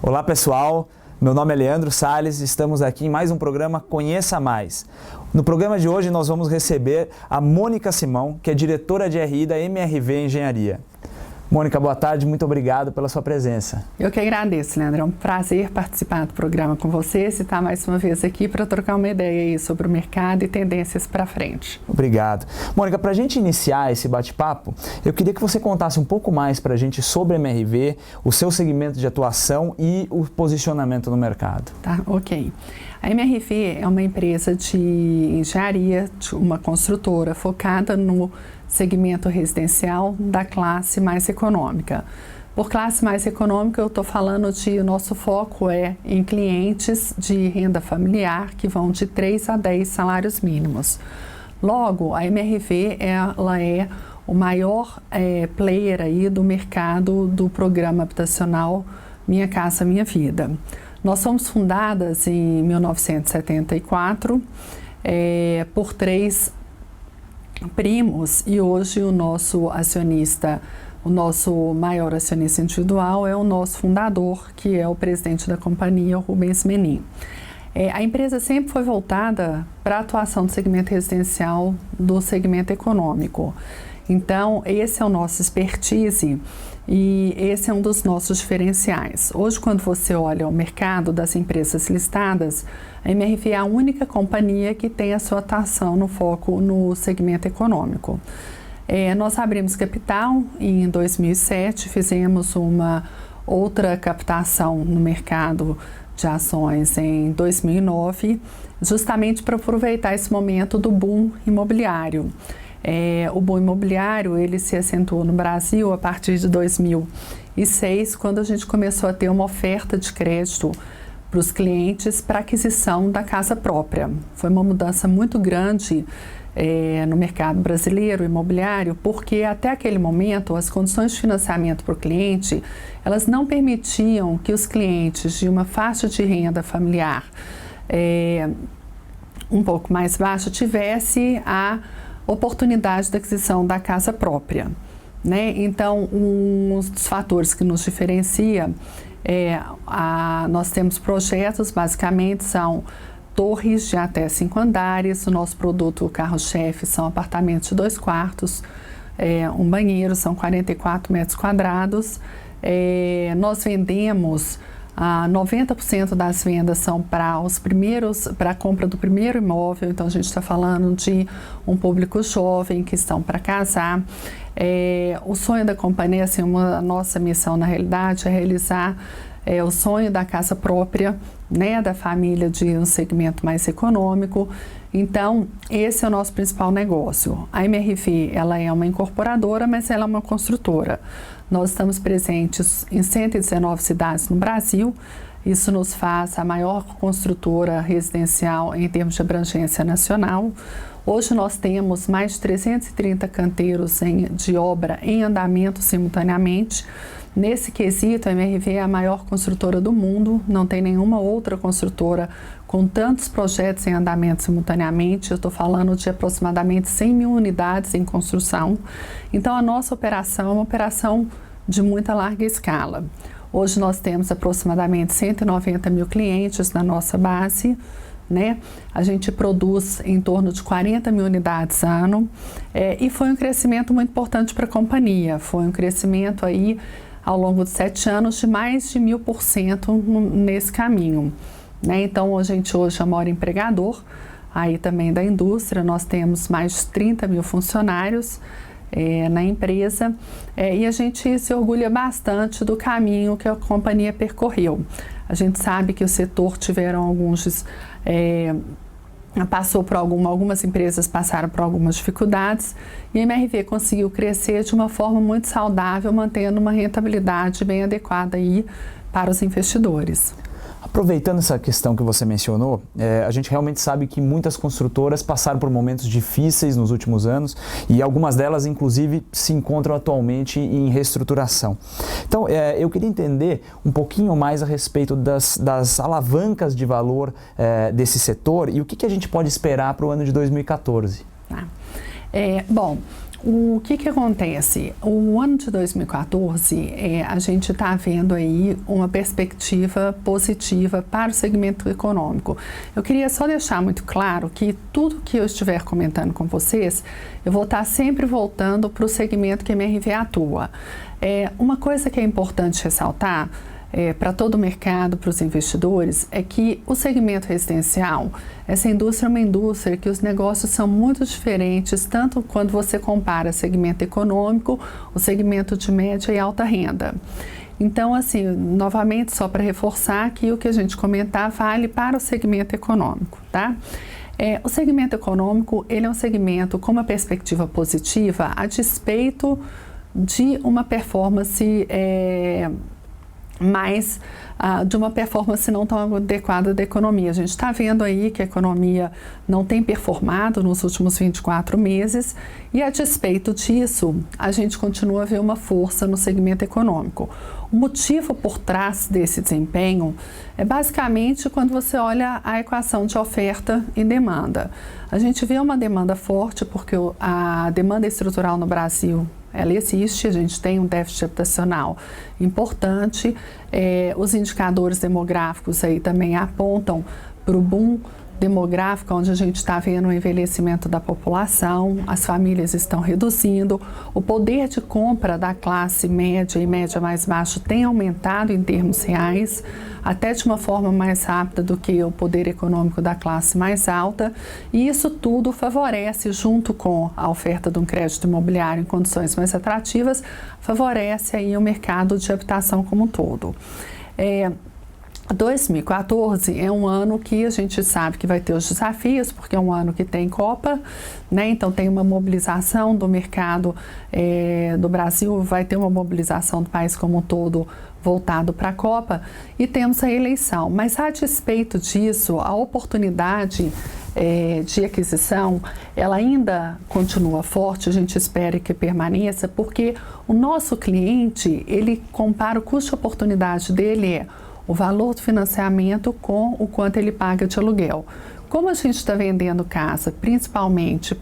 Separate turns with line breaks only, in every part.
Olá pessoal, meu nome é Leandro Salles e estamos aqui em mais um programa Conheça Mais. No programa de hoje nós vamos receber a Mônica Simão, que é diretora de RI da MRV Engenharia. Mônica, boa tarde, muito obrigado pela sua presença.
Eu que agradeço, Leandro. É um prazer participar do programa com vocês e estar mais uma vez aqui para trocar uma ideia aí sobre o mercado e tendências para frente.
Obrigado. Mônica, para a gente iniciar esse bate-papo, eu queria que você contasse um pouco mais para a gente sobre a MRV, o seu segmento de atuação e o posicionamento no mercado.
Tá, ok. A MRV é uma empresa de engenharia, uma construtora focada no segmento residencial da classe mais econômica. Por classe mais econômica, eu estou falando o nosso foco é em clientes de renda familiar que vão de 3 a 10 salários mínimos. Logo, a MRV ela é o maior player aí do mercado do programa habitacional Minha Casa Minha Vida. Nós somos fundadas em 1974 por 3 primos e hoje o nosso acionista, o nosso maior acionista individual é o nosso fundador, que é o presidente da companhia, o Rubens Menin. A empresa sempre foi voltada para a atuação do segmento residencial, do segmento econômico. Então, esse é o nosso expertise e esse é um dos nossos diferenciais. Hoje, quando você olha o mercado das empresas listadas, a MRV é a única companhia que tem a sua atuação no foco no segmento econômico. Nós abrimos capital em 2007, fizemos uma outra captação no mercado de ações em 2009, justamente para aproveitar esse momento do boom imobiliário. O boom imobiliário ele se acentuou no Brasil a partir de 2006, quando a gente começou a ter uma oferta de crédito para os clientes para aquisição da casa própria. Foi uma mudança muito grande no mercado brasileiro imobiliário, porque até aquele momento as condições de financiamento para o cliente elas não permitiam que os clientes de uma faixa de renda familiar um pouco mais baixa tivesse a oportunidade da aquisição da casa própria, né? Então, um dos fatores que nos diferencia nós temos projetos, basicamente são torres de até 5 andares, o nosso produto, o carro-chefe, são apartamentos de 2 quartos, um banheiro, são 44 metros quadrados. Nós vendemos 90% das vendas são para a compra do primeiro imóvel, então a gente está falando de um público jovem que estão para casar. O sonho da companhia, assim, a nossa missão na realidade é realizar o sonho da casa própria, né, da família de um segmento mais econômico. Então, esse é o nosso principal negócio. A MRV, ela é uma incorporadora, mas ela é uma construtora. Nós estamos presentes em 119 cidades no Brasil. Isso nos faz a maior construtora residencial em termos de abrangência nacional. Hoje nós temos mais de 330 canteiros de obra em andamento simultaneamente. Nesse quesito, a MRV é a maior construtora do mundo, não tem nenhuma outra construtora com tantos projetos em andamento simultaneamente. Eu estou falando de aproximadamente 100 mil unidades em construção. Então, a nossa operação é uma operação de muita larga escala. Hoje nós temos aproximadamente 190 mil clientes na nossa base, né? A gente produz em torno de 40 mil unidades ano e foi um crescimento muito importante para a companhia. Foi um crescimento aí ao longo de 7 anos de mais de 1000% nesse caminho, né? Então a gente hoje é o maior empregador aí também da indústria. Nós temos mais de 30 mil funcionários na empresa e a gente se orgulha bastante do caminho que a companhia percorreu. A gente sabe que o setor tiveram algumas empresas passaram por algumas dificuldades e a MRV conseguiu crescer de uma forma muito saudável, mantendo uma rentabilidade bem adequada aí para os investidores.
Aproveitando essa questão que você mencionou, a gente realmente sabe que muitas construtoras passaram por momentos difíceis nos últimos anos e algumas delas, inclusive, se encontram atualmente em reestruturação. Então, eu queria entender um pouquinho mais a respeito das alavancas de valor desse setor e o que a gente pode esperar para o ano de 2014.
Bom, O que acontece? O ano de 2014, a gente está vendo aí uma perspectiva positiva para o segmento econômico. Eu queria só deixar muito claro que tudo que eu estiver comentando com vocês, eu vou estar sempre voltando para o segmento que a MRV atua. Uma coisa que é importante ressaltar, para todo o mercado, para os investidores, é que o segmento residencial, essa indústria é uma indústria que os negócios são muito diferentes, tanto quando você compara segmento econômico, o segmento de média e alta renda. Então, assim, novamente, só para reforçar que o que a gente comentar vale para o segmento econômico, tá? O segmento econômico, ele é um segmento com uma perspectiva positiva a despeito de uma performance de uma performance não tão adequada da economia. A gente está vendo aí que a economia não tem performado nos últimos 24 meses e, a despeito disso, a gente continua a ver uma força no segmento econômico. O motivo por trás desse desempenho é basicamente quando você olha a equação de oferta e demanda. A gente vê uma demanda forte porque a demanda estrutural no Brasil ela existe, a gente tem um déficit habitacional importante, os indicadores demográficos aí também apontam para o boom demográfico, onde a gente está vendo o envelhecimento da população, as famílias estão reduzindo, o poder de compra da classe média e média mais baixa tem aumentado em termos reais, até de uma forma mais rápida do que o poder econômico da classe mais alta, e isso tudo favorece, junto com a oferta de um crédito imobiliário em condições mais atrativas, favorece aí o mercado de habitação como um todo. 2014 é um ano que a gente sabe que vai ter os desafios, porque é um ano que tem Copa, né? Então tem uma mobilização do mercado do Brasil, vai ter uma mobilização do país como um todo voltado para a Copa e temos a eleição. Mas a despeito disso, a oportunidade de aquisição, ela ainda continua forte, a gente espera que permaneça, porque o nosso cliente, ele compara o custo-oportunidade dele o valor do financiamento com o quanto ele paga de aluguel. Como a gente está vendendo casa, principalmente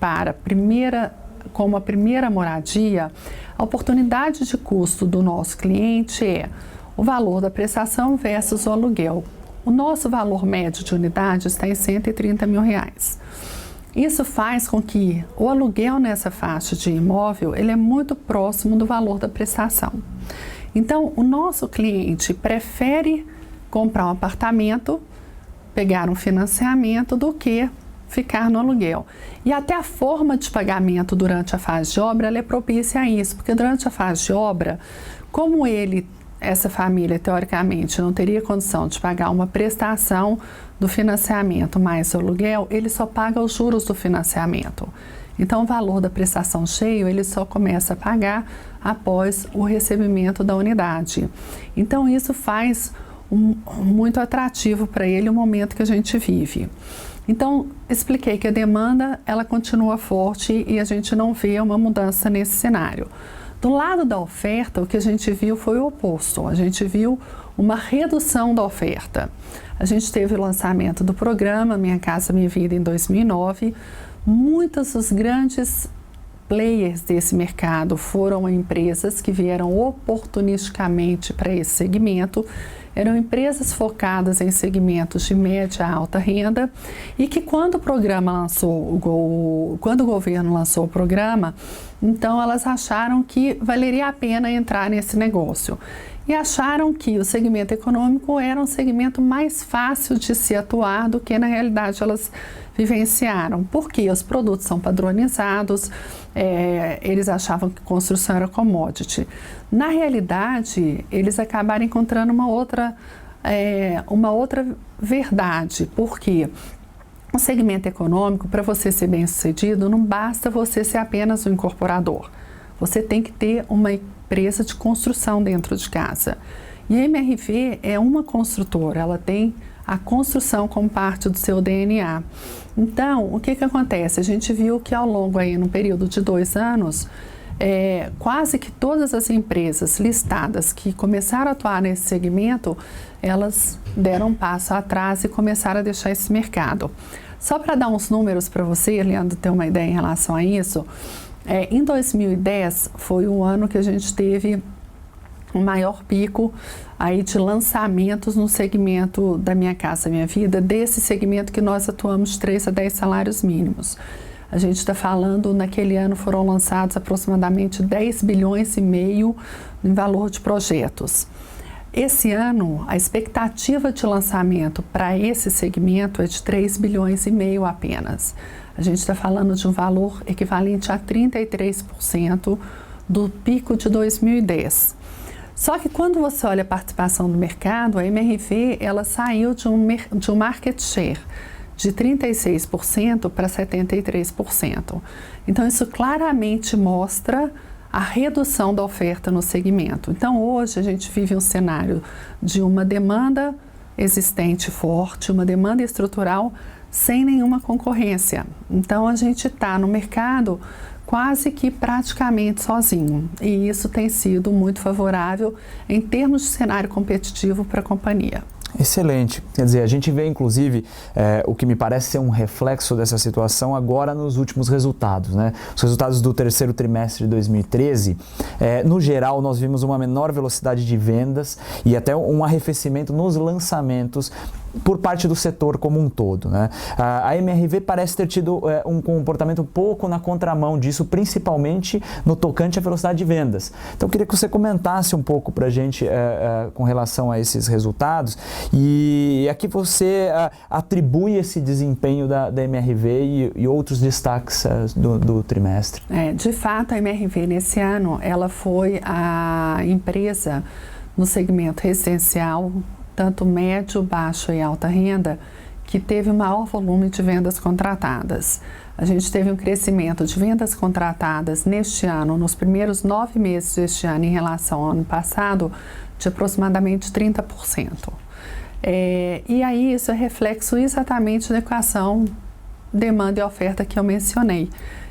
como a primeira moradia, a oportunidade de custo do nosso cliente é o valor da prestação versus o aluguel. O nosso valor médio de unidade está em R$130 mil. Isso faz com que o aluguel nessa faixa de imóvel ele é muito próximo do valor da prestação. Então, o nosso cliente prefere comprar um apartamento, pegar um financiamento do que ficar no aluguel. E até a forma de pagamento durante a fase de obra ela é propícia a isso, porque durante a fase de obra, como essa família, teoricamente, não teria condição de pagar uma prestação do financiamento mais o aluguel, ele só paga os juros do financiamento. Então, o valor da prestação cheio, ele só começa a pagar após o recebimento da unidade. Então, isso faz muito atrativo para ele o momento que a gente vive. Então, expliquei que a demanda, ela continua forte e a gente não vê uma mudança nesse cenário. Do lado da oferta, o que a gente viu foi o oposto. A gente viu uma redução da oferta. A gente teve o lançamento do programa Minha Casa Minha Vida em 2009. Muitos dos grandes players desse mercado foram empresas que vieram oportunisticamente para esse segmento. Eram empresas focadas em segmentos de média a alta renda e que quando o governo lançou o programa, então elas acharam que valeria a pena entrar nesse negócio. E acharam que o segmento econômico era um segmento mais fácil de se atuar do que na realidade elas vivenciaram, porque os produtos são padronizados, eles achavam que construção era commodity. Na realidade, eles acabaram encontrando uma outra verdade, porque o segmento econômico, para você ser bem-sucedido, não basta você ser apenas um incorporador. Você tem que ter uma empresa de construção dentro de casa. E a MRV é uma construtora, ela tem a construção como parte do seu DNA. Então, o que acontece? A gente viu que ao longo aí, no período de 2 anos, quase que todas as empresas listadas que começaram a atuar nesse segmento, elas deram um passo atrás e começaram a deixar esse mercado. Só para dar uns números para você, Leandro, ter uma ideia em relação a isso, Em 2010 foi o ano que a gente teve o maior pico aí de lançamentos no segmento da Minha Casa Minha Vida, desse segmento que nós atuamos de 3 a 10 salários mínimos. A gente está falando, naquele ano foram lançados aproximadamente 10 bilhões e meio em valor de projetos. Esse ano, a expectativa de lançamento para esse segmento é de 3 bilhões e meio apenas. A gente está falando de um valor equivalente a 33% do pico de 2010. Só que quando você olha a participação do mercado, a MRV ela saiu de um market share de 36% para 73%. Então, isso claramente mostra a redução da oferta no segmento. Então, hoje a gente vive um cenário de uma demanda existente forte, uma demanda estrutural sem nenhuma concorrência. Então, a gente está no mercado quase que praticamente sozinho. E isso tem sido muito favorável em termos de cenário competitivo para a companhia.
Excelente. Quer dizer, a gente vê, inclusive, o que me parece ser um reflexo dessa situação agora nos últimos resultados, né? Os resultados do terceiro trimestre de 2013, no geral, nós vimos uma menor velocidade de vendas e até um arrefecimento nos lançamentos por parte do setor como um todo, né? A MRV parece ter tido um comportamento um pouco na contramão disso, principalmente no tocante à velocidade de vendas. Então, eu queria que você comentasse um pouco para a gente com relação a esses resultados e a que você atribui esse desempenho da MRV e outros destaques do trimestre.
De fato, a MRV nesse ano, ela foi a empresa no segmento residencial, tanto médio, baixo e alta renda, que teve o maior volume de vendas contratadas. A gente teve um crescimento de vendas contratadas neste ano, nos primeiros 9 meses deste ano, em relação ao ano passado, de aproximadamente 30%. E aí isso é reflexo exatamente da equação demanda e oferta que eu mencionei.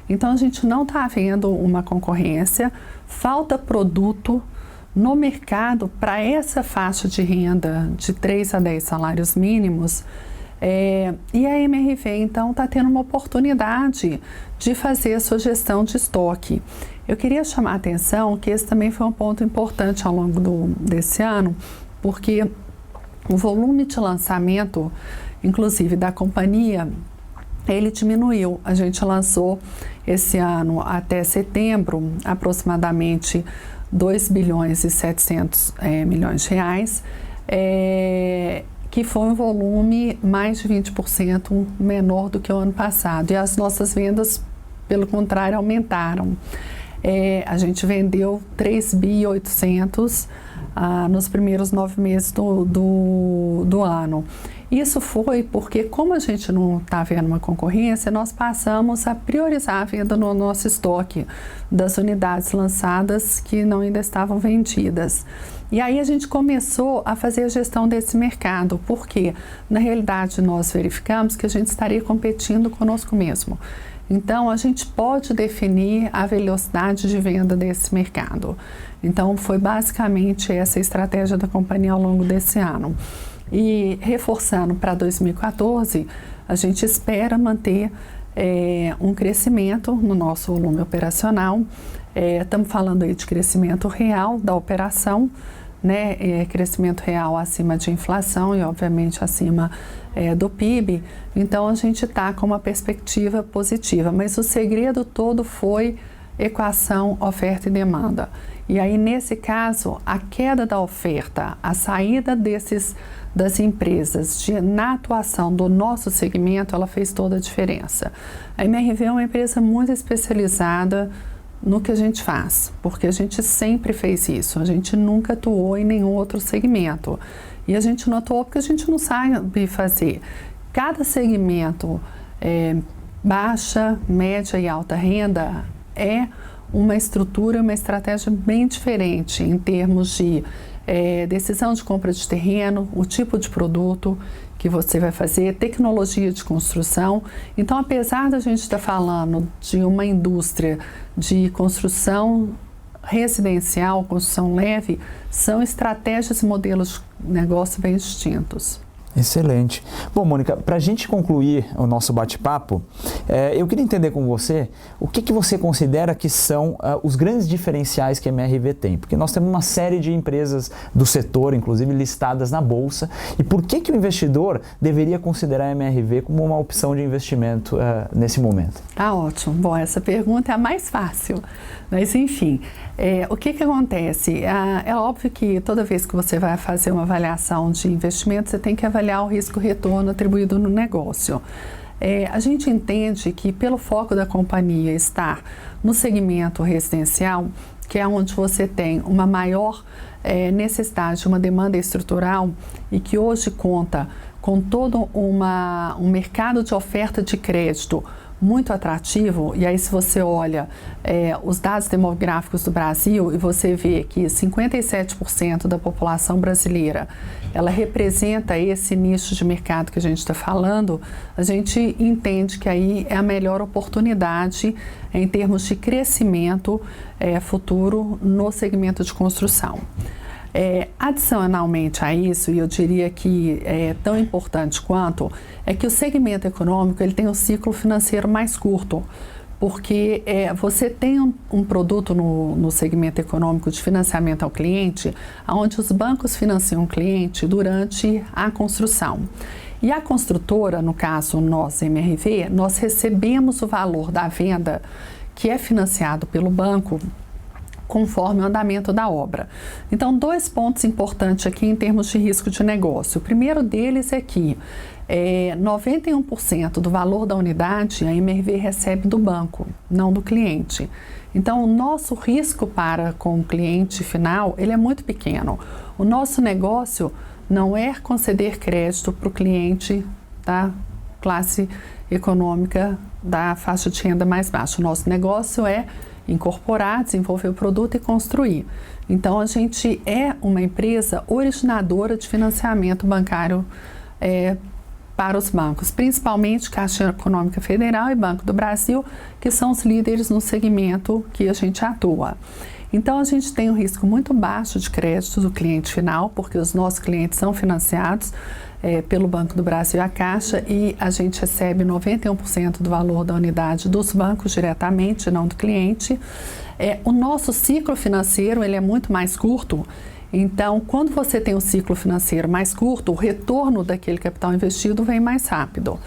Então, a gente não está vendo uma concorrência, falta produto no mercado para essa faixa de renda de 3 a 10 salários mínimos. E a MRV, então, está tendo uma oportunidade de fazer a sua gestão de estoque. Eu queria chamar a atenção que esse também foi um ponto importante ao longo desse ano, porque o volume de lançamento, inclusive da companhia, ele diminuiu. A gente lançou esse ano até setembro aproximadamente 2 bilhões e 700 milhões de reais, que foi um volume mais de 20% menor do que o ano passado. E as nossas vendas, pelo contrário, aumentaram. A gente vendeu 3 bi e 800 nos primeiros 9 meses do ano. Isso foi porque, como a gente não está vendo uma concorrência, nós passamos a priorizar a venda no nosso estoque das unidades lançadas que ainda estavam vendidas. E aí a gente começou a fazer a gestão desse mercado, porque na realidade nós verificamos que a gente estaria competindo conosco mesmo. Então, a gente pode definir a velocidade de venda desse mercado. Então, foi basicamente essa a estratégia da companhia ao longo desse ano. E reforçando para 2014, a gente espera manter um crescimento no nosso volume operacional. Estamos falando aí de crescimento real da operação, né? Crescimento real acima de inflação e, obviamente, acima do PIB. Então, a gente está com uma perspectiva positiva, mas o segredo todo foi equação oferta e demanda. E aí, nesse caso, a queda da oferta, a saída das empresas na atuação do nosso segmento, ela fez toda a diferença. A MRV é uma empresa muito especializada no que a gente faz, porque a gente sempre fez isso, a gente nunca atuou em nenhum outro segmento. E a gente não atuou porque a gente não sabe fazer. Cada segmento, baixa, média e alta renda, é uma estrutura, uma estratégia bem diferente em termos de decisão de compra de terreno, o tipo de produto que você vai fazer, tecnologia de construção. Então, apesar da gente estar falando de uma indústria de construção residencial, construção leve, são estratégias e modelos de negócio bem distintos.
Excelente. Bom, Mônica, para a gente concluir o nosso bate-papo, eu queria entender com você o que você considera que são os grandes diferenciais que a MRV tem, porque nós temos uma série de empresas do setor, inclusive listadas na Bolsa, e por que o investidor deveria considerar a MRV como uma opção de investimento nesse momento?
Tá ótimo. Bom, essa pergunta é a mais fácil, mas enfim, o que acontece? É óbvio que toda vez que você vai fazer uma avaliação de investimento, você tem que avaliar o risco-retorno atribuído no negócio. A gente entende que pelo foco da companhia estar no segmento residencial, que é onde você tem uma maior necessidade, uma demanda estrutural e que hoje conta com todo um mercado de oferta de crédito muito atrativo, e aí se você olha os dados demográficos do Brasil e você vê que 57% da população brasileira, ela representa esse nicho de mercado que a gente está falando, a gente entende que aí é a melhor oportunidade em termos de crescimento futuro no segmento de construção. Adicionalmente a isso, e eu diria que é tão importante quanto, é que o segmento econômico ele tem um ciclo financeiro mais curto, porque você tem um produto no segmento econômico de financiamento ao cliente, onde os bancos financiam o cliente durante a construção. E a construtora, no caso nós, MRV, nós recebemos o valor da venda que é financiado pelo banco conforme o andamento da obra. Então, 2 pontos importantes aqui em termos de risco de negócio. O primeiro deles é que 91% do valor da unidade a MRV recebe do banco, não do cliente. Então, o nosso risco para com o cliente final, ele é muito pequeno. O nosso negócio não é conceder crédito para o cliente da classe econômica da faixa de renda mais baixa. O nosso negócio é incorporar, desenvolver o produto e construir. Então, a gente é uma empresa originadora de financiamento bancário para os bancos, principalmente Caixa Econômica Federal e Banco do Brasil, que são os líderes no segmento que a gente atua. Então, a gente tem um risco muito baixo de crédito do cliente final, porque os nossos clientes são financiados pelo Banco do Brasil e a Caixa, e a gente recebe 91% do valor da unidade dos bancos diretamente, não do cliente. O nosso ciclo financeiro ele é muito mais curto, então quando você tem um ciclo financeiro mais curto, o retorno daquele capital investido vem mais rápido.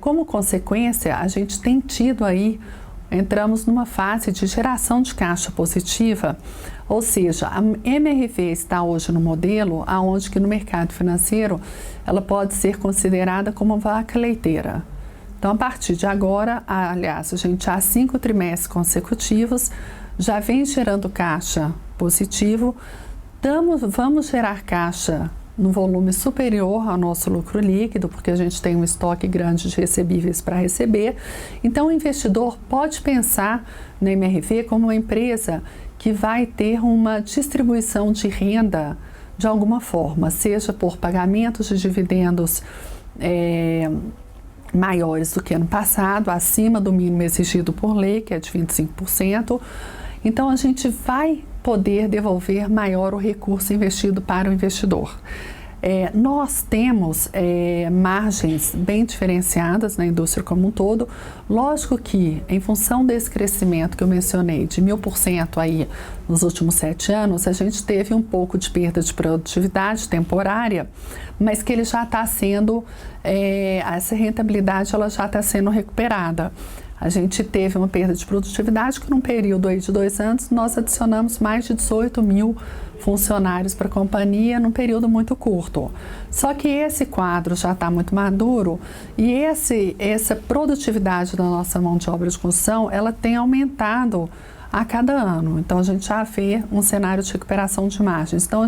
Como consequência, a gente tem tido aí, entramos numa fase de geração de caixa positiva, ou seja, a MRV está hoje no modelo onde que no mercado financeiro ela pode ser considerada como uma vaca leiteira. Então, a partir de agora, aliás, a gente há 5 trimestres consecutivos já vem gerando caixa positivo, vamos gerar caixa no volume superior ao nosso lucro líquido, porque a gente tem um estoque grande de recebíveis para receber. Então, o investidor pode pensar na MRV como uma empresa que vai ter uma distribuição de renda de alguma forma, seja por pagamentos de dividendos maiores do que ano passado, acima do mínimo exigido por lei, que é de 25%. Então, a gente vai poder devolver maior o recurso investido para o investidor. Nós temos margens bem diferenciadas na indústria como um todo. Lógico que, em função desse crescimento que eu mencionei, de 1000% aí nos últimos 7 anos, a gente teve um pouco de perda de produtividade temporária, mas que ele já está sendo, essa rentabilidade ela já está sendo recuperada. A gente teve uma perda de produtividade que num período aí de 2 anos nós adicionamos mais de 18 mil funcionários para a companhia num período muito curto. Só que esse quadro já está muito maduro e essa produtividade da nossa mão de obra de construção, ela tem aumentado a cada ano. Então a gente já vê um cenário de recuperação de margens. Então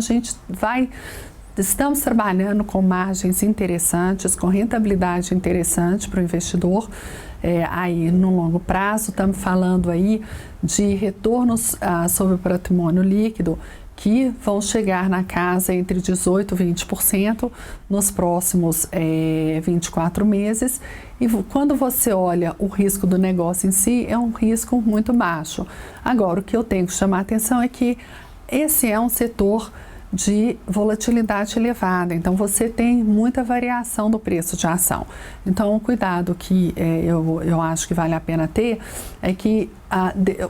estamos trabalhando com margens interessantes, com rentabilidade interessante para o investidor. Aí no longo prazo, estamos falando aí de retornos sobre o patrimônio líquido que vão chegar na casa entre 18% e 20% nos próximos 24 meses. E quando você olha o risco do negócio em si, é um risco muito baixo. Agora, o que eu tenho que chamar a atenção é que esse é um setor de volatilidade elevada. Então, você tem muita variação do preço de ação. Então, o cuidado que eu acho que vale a pena ter é que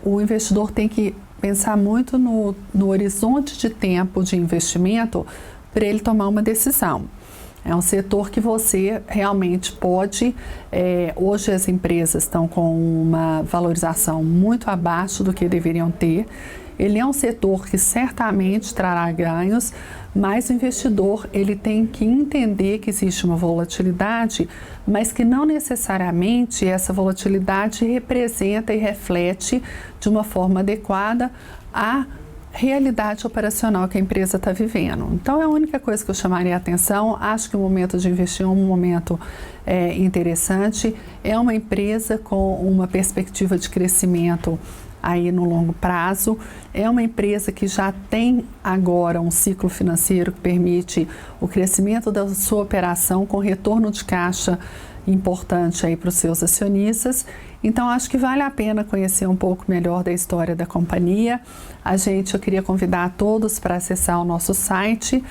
o investidor tem que pensar muito no horizonte de tempo de investimento para ele tomar uma decisão. É um setor que você realmente pode... hoje as empresas estão com uma valorização muito abaixo do que deveriam ter. Ele é um setor que certamente trará ganhos, mas o investidor ele tem que entender que existe uma volatilidade, mas que não necessariamente essa volatilidade representa e reflete de uma forma adequada a realidade operacional que a empresa está vivendo. Então, é a única coisa que eu chamaria a atenção. Acho que o momento de investir é um momento interessante. É uma empresa com uma perspectiva de crescimento aí no longo prazo. É uma empresa que já tem agora um ciclo financeiro que permite o crescimento da sua operação com retorno de caixa importante aí para os seus acionistas. Então, acho que vale a pena conhecer um pouco melhor da história da companhia. Eu queria convidar todos para acessar o nosso site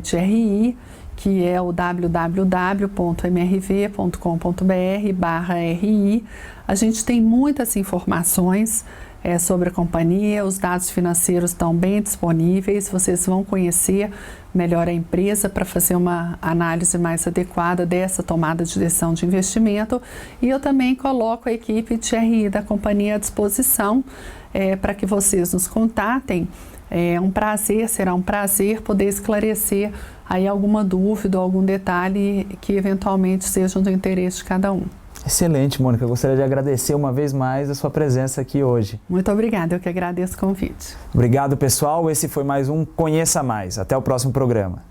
de RI, que é o www.mrv.com.br/RI. A gente tem muitas informações sobre a companhia, os dados financeiros estão bem disponíveis, vocês vão conhecer melhor a empresa para fazer uma análise mais adequada dessa tomada de decisão de investimento. E eu também coloco a equipe de RI da companhia à disposição para que vocês nos contatem. Será um prazer poder esclarecer aí alguma dúvida ou algum detalhe que eventualmente seja do interesse de cada um.
Excelente, Mônica. Eu gostaria de agradecer uma vez mais a sua presença aqui hoje.
Muito obrigada, eu que agradeço o convite.
Obrigado, pessoal. Esse foi mais um Conheça Mais. Até o próximo programa.